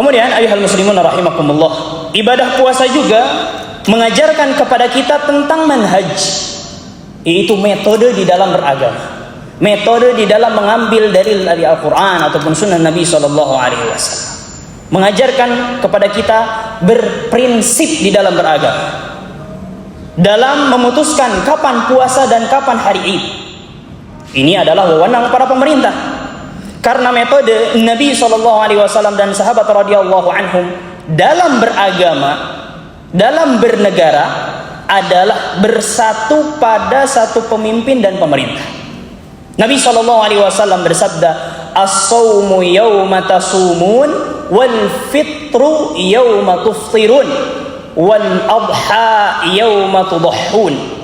Kemudian ayuhal muslimun rahimakumullah, ibadah puasa juga mengajarkan kepada kita tentang manhaj, yaitu metode di dalam beragama, metode di dalam mengambil dalil dari Al-Quran ataupun sunnah Nabi SAW. Mengajarkan kepada kita berprinsip di dalam beragama, dalam memutuskan kapan puasa dan kapan hari Id. Ini adalah wewenang para pemerintah, karena metode Nabi SAW dan sahabat radhiyallahu anhum dalam beragama, dalam bernegara adalah bersatu pada satu pemimpin dan pemerintah. Nabi SAW bersabda, as-sawmu yawma tasumun wal fitru yawma tuftirun wal adha yawma tudahhun.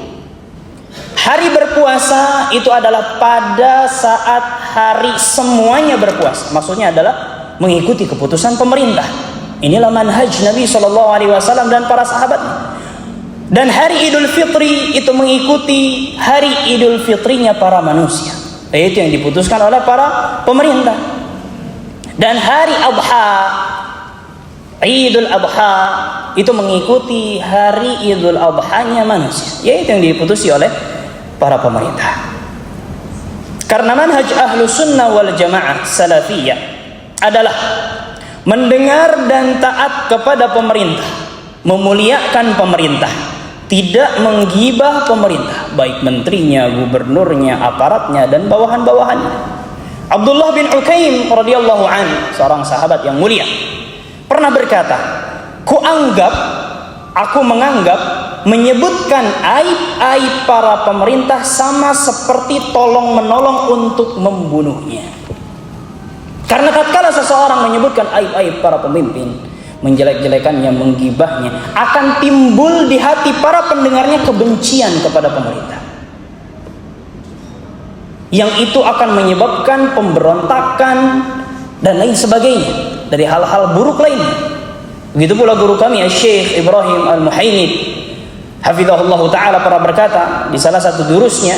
Hari berpuasa itu adalah pada saat hari semuanya berpuasa. Maksudnya adalah mengikuti keputusan pemerintah. Inilah manhaj Nabi SAW dan para sahabatnya. Dan hari Idul Fitri itu mengikuti hari Idul Fitrinya para manusia, yaitu yang diputuskan oleh para pemerintah. Dan hari Adha, Idul Adha, itu mengikuti hari Idul Adhanya manusia, yaitu yang diputusi oleh para pemerintah. Karena manhaj Ahlus Sunnah wal Jamaah Salafiyah adalah mendengar dan taat kepada pemerintah, memuliakan pemerintah, tidak menggibah pemerintah, baik menterinya, gubernurnya, aparatnya, dan bawahan-bawahannya. Abdullah bin Ukaim radhiyallahu anhu, seorang sahabat yang mulia, pernah berkata, aku menganggap menyebutkan aib-aib para pemerintah sama seperti tolong-menolong untuk membunuhnya. Karena tatkala seseorang menyebutkan aib-aib para pemimpin, menjelek-jelekannya, menggibahnya, akan timbul di hati para pendengarnya kebencian kepada pemerintah, yang itu akan menyebabkan pemberontakan dan lain sebagainya dari hal-hal buruk lainnya. Begitu pula guru kami Syekh Ibrahim Al-Muhainib hafizahullah ta'ala pernah berkata di salah satu durusnya,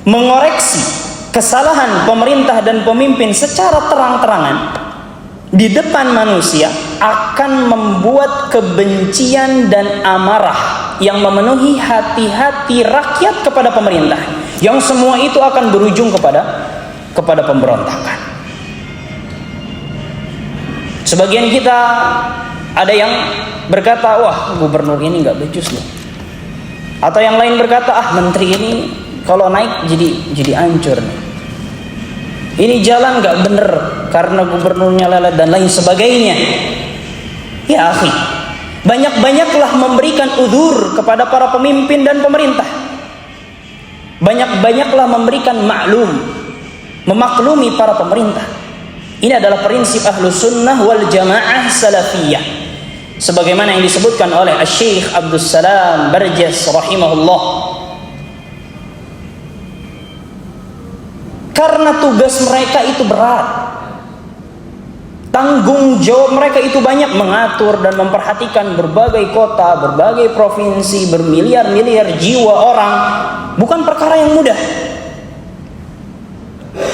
mengoreksi kesalahan pemerintah dan pemimpin secara terang-terangan di depan manusia akan membuat kebencian dan amarah yang memenuhi hati-hati rakyat kepada pemerintah, yang semua itu akan berujung kepada pemberontakan. Sebagian kita ada yang berkata, wah gubernur ini nggak becus loh, atau yang lain berkata, menteri ini kalau naik jadi hancur nih, ini jalan nggak bener karena gubernurnya lelet dan lain sebagainya. Ya akhi, banyak-banyaklah memberikan udzur kepada para pemimpin dan pemerintah, banyak-banyaklah memberikan memaklumi para pemerintah. Ini adalah prinsip Ahlus Sunnah wal Jamaah Salafiyah, sebagaimana yang disebutkan oleh Syekh Abdul Salam Barjas rahimahullah. Karena tugas mereka itu berat, tanggung jawab mereka itu banyak, mengatur dan memperhatikan berbagai kota, berbagai provinsi, bermiliar-miliar jiwa orang, bukan perkara yang mudah.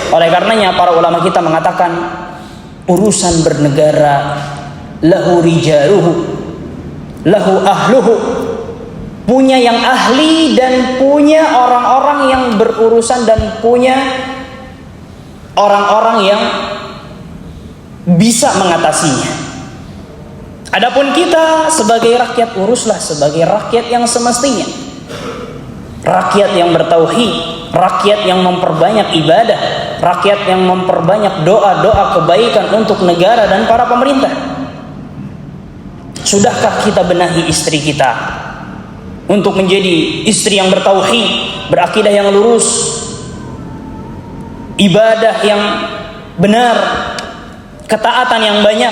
Oleh karenanya para ulama kita mengatakan, urusan bernegara lahu rijaluhu lahu ahluhu, punya yang ahli dan punya orang-orang yang berurusan dan punya orang-orang yang bisa mengatasinya. Adapun kita sebagai rakyat, uruslah sebagai rakyat yang semestinya, rakyat yang bertauhid, rakyat yang memperbanyak ibadah, rakyat yang memperbanyak doa-doa kebaikan untuk negara dan para pemerintah. Sudahkah kita benahi istri kita untuk menjadi istri yang bertauhid, berakidah yang lurus, ibadah yang benar, ketaatan yang banyak?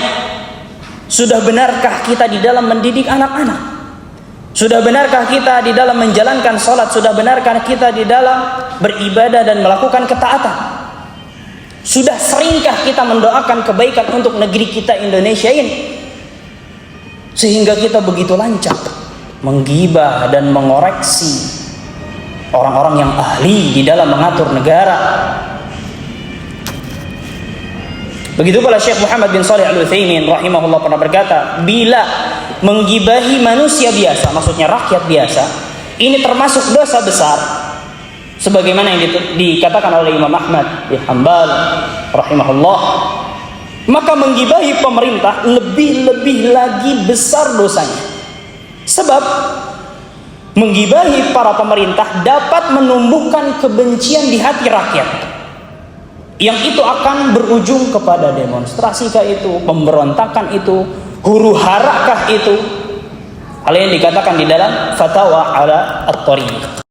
Sudah benarkah kita di dalam mendidik anak-anak? Sudah benarkah kita di dalam menjalankan sholat? Sudah benarkah kita di dalam beribadah dan melakukan ketaatan? Sudah seringkah kita mendoakan kebaikan untuk negeri kita Indonesia ini, sehingga kita begitu lancar menggibah dan mengoreksi orang-orang yang ahli di dalam mengatur negara? Begitu pula Syekh Muhammad bin Shalih Al-Utsaimin rahimahullah pernah berkata, bila menggibahi manusia biasa, maksudnya rakyat biasa, ini termasuk dosa besar, sebagaimana yang dikatakan oleh Imam Ahmad bin Hanbal rahimahullah, maka menggibahi pemerintah lebih lagi besar dosanya. Sebab menggibahi para pemerintah dapat menumbuhkan kebencian di hati rakyat, yang itu akan berujung kepada demonstrasi kah itu, pemberontakan itu, huru-hara kah itu. Hal yang dikatakan di dalam Fatwa ala At-Tariq.